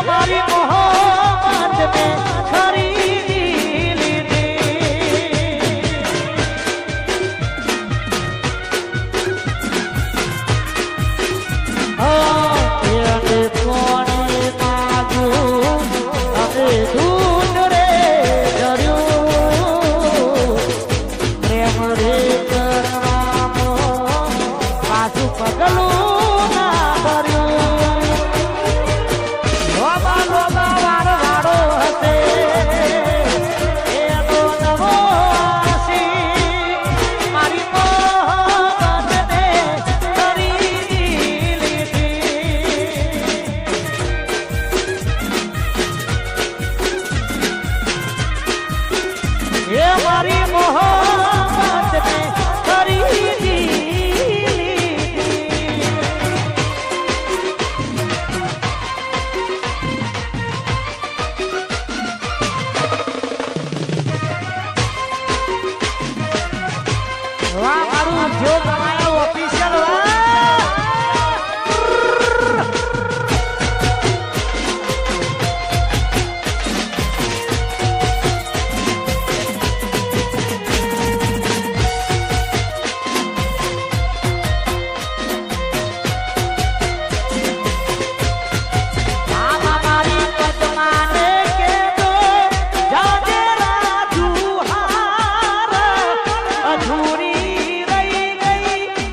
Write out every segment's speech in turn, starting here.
મારી મોહબ્બત ને ખરીદી લીધી અને કોને માગું અમે દૂધ રે ધર્યું પ્રેમ રે કરવામાં પાછું પગલું ના ભર્યું લોબા લોબા વાળો હશે એનો નવો આશી મારી મોહબ્બતને ખરીદી લીધી એ મારી મોહબ્બતને ખરીદી વાહ મારું જો કમાયો ઓફિશિયલ અધૂરી રહી ગઈ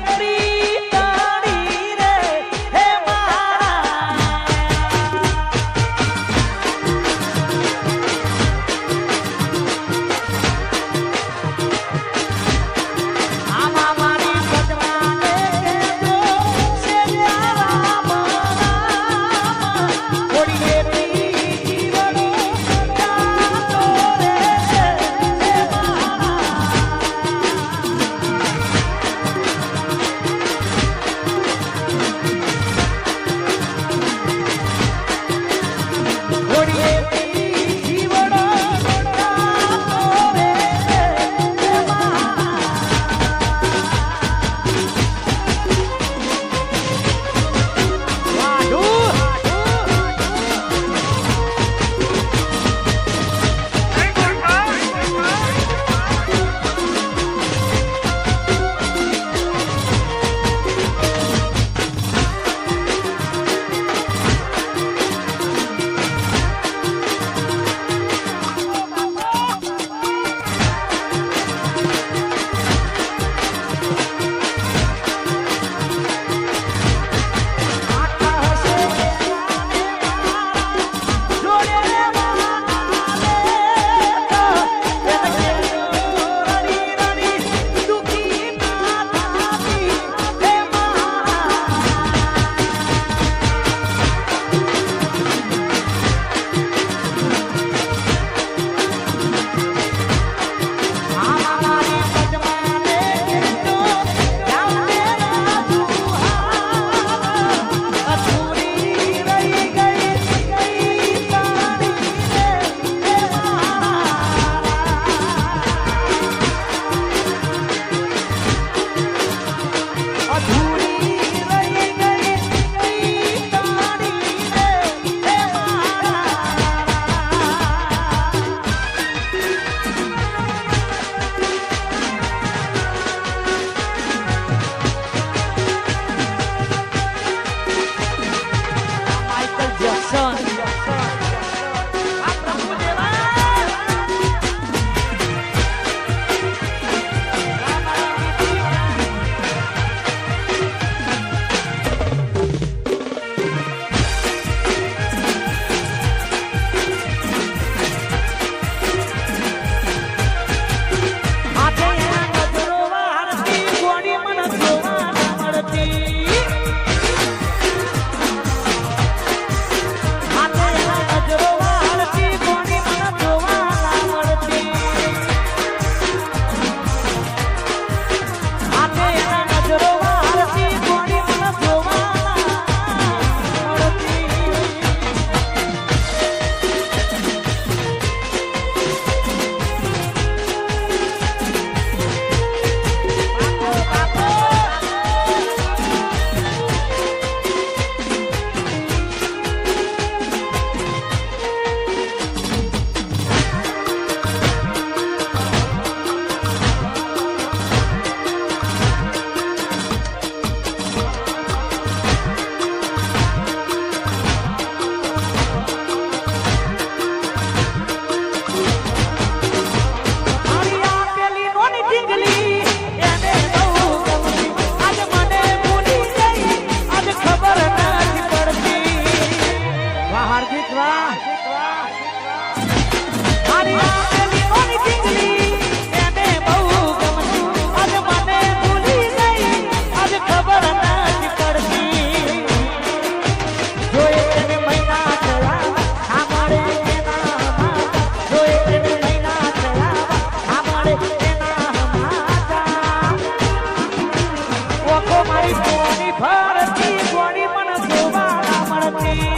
ઓખો મારી કોની ફરતી કોની મને જોવા ના મળતી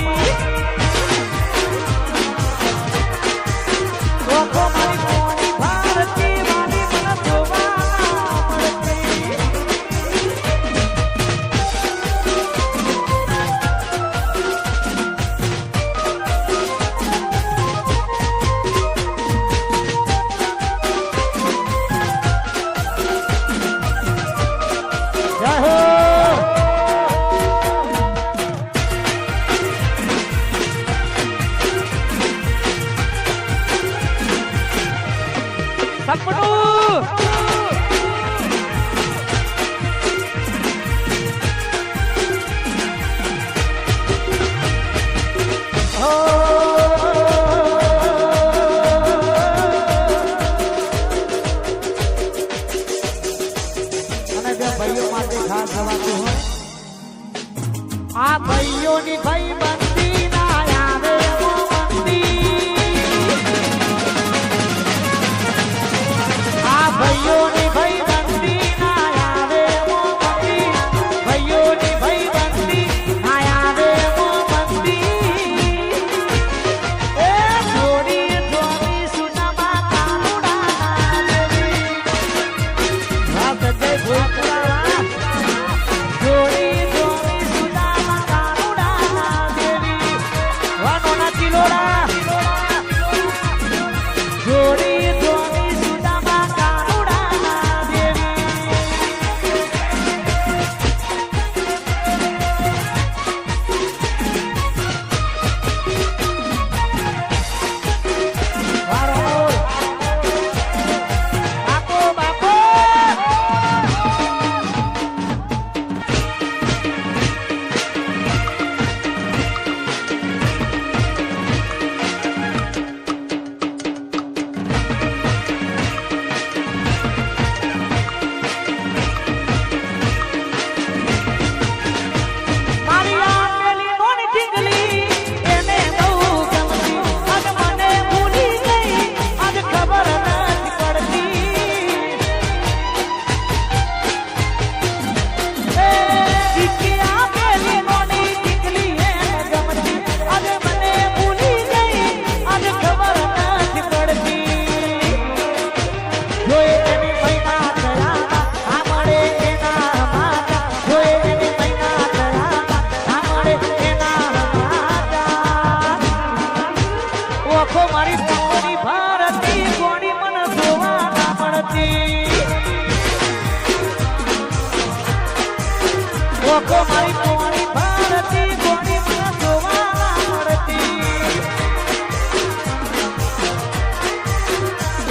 ઓખો મારી કોની ફરતી વાલી મને જોવા ના મળતી જય હો સપનું અને જે ભાઈઓ માટે ખાસ જવાતું હોય આ ભાઈઓની ભાઈ બંદી ના આવે આ ભાઈઓની ભાઈ બંદી ના આવે મોમબત્તી ભાઈઓની ભાઈ બંદી ના આવે મોમબત્તી એ થોડી થોડી સુનામાં કાનુડા દેવી વાત જય ભોળા થોડી થોડી સુનામાં કાનુડા દેવી વાનો ના ચિલોડા જોડી જોડી સુદામા કાનુડા દેવી વારો બાપો બાપો મારી આ પેલી નોની ઢીંગલી એને બહુ ગમતી આજ મને ભૂલી ગઈ આજ ખબર નથી પડતી એ દીકરી આ પેલી નોની ઢીંગલી એને ગમતી આજ મને ભૂલી ગઈ આજ ખબર નથી પડતી જોઈ એની મહિના થયા આ મળે એના માતા જોઈ એની મહિના થયા આ મળે એના માતા ઓખો મારી કોની ભારતી કોની મને જોવા ના મળતી ઓખો મારી કોની ભારતી કોની મને જોવા ના મળતી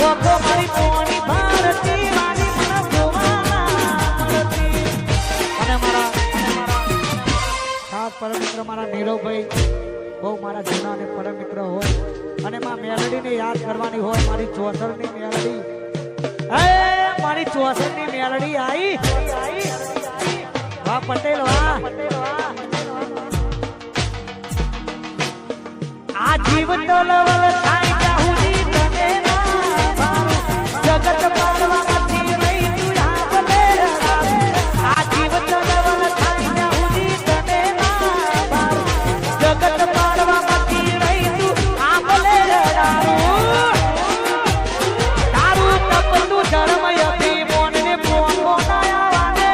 ઓખો મારી કોની ભારતી વાલી મને જોવા ના મળતી અને મારા ખાસ પરમ મિત્ર મારા નીરવભાઈ બહુ મારા જૂના અને પરમ મિત્ર હોય અને માં મેલડીને યાદ કરવાની હોય મારી ચોસરની મેલડી એ મારી ચોસરની મેલડી આવી વાહ પટેલ વાહ આ જીવન ડોલવલ થાય જાહુજી તને ના ભાવ જગત પાડવાથી રહી તું આપલે આ જીવન ડોલવલ થાય જાહુજી તને ના ભાવ જગત પાડવાથી રહી તું આપલે તારું તપતું ધર્મય ભીમોન ને પોકો ના વાને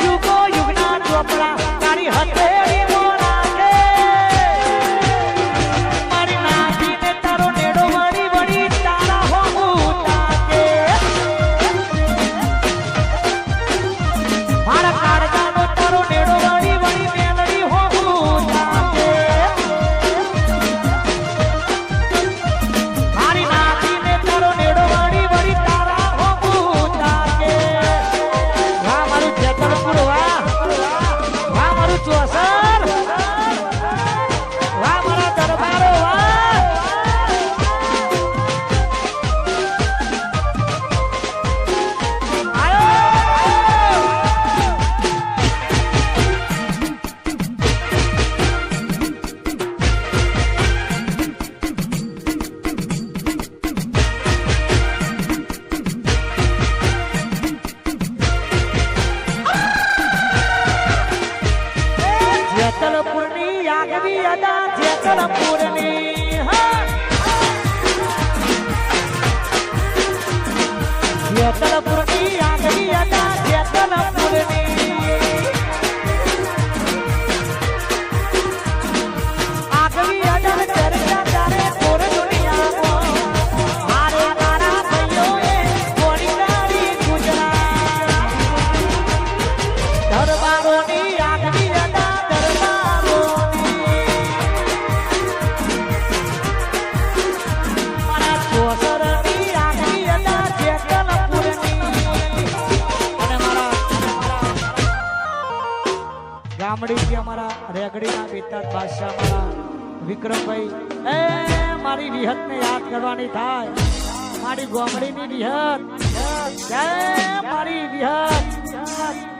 યુગો યુગના ચોપડા તારી હથેળી મોરા કે મારી નાભીને તારો નેડો વળી વળી તારા હોવું તાકે મારા કાળજાનો તારો નેડો વળી વળી મેલડી હોવું તાકે મારી નાભીને તારો નેડો વળી વળી તારા હોવું તાકે વાહ મારું જેતલપુર વાહ વાહ મારું ચોસર વાહ મારા દરબારો વાહ આયો આગવી અદા જેતલપુરની જેતલપુરની આગવી અદા જેતલપુરની આગવી અદા ચર્ચા તારે પૂર દુનિયામાં મારે મારા ભાઈઓએ કોની તારી ગુજરાત દરબારોની આગવી અદા દરબારોની મારા ચોસરની આગવી અદા જેતલપુરની અને મારા ગામડીથી અમારા રેગડીના બેતાદ બાદશાહ મારા વિક્રમભાઈ એ મારી વિહતને યાદ કરવાની થાય મારી ગોમડીની વિહત જય મારી વિહત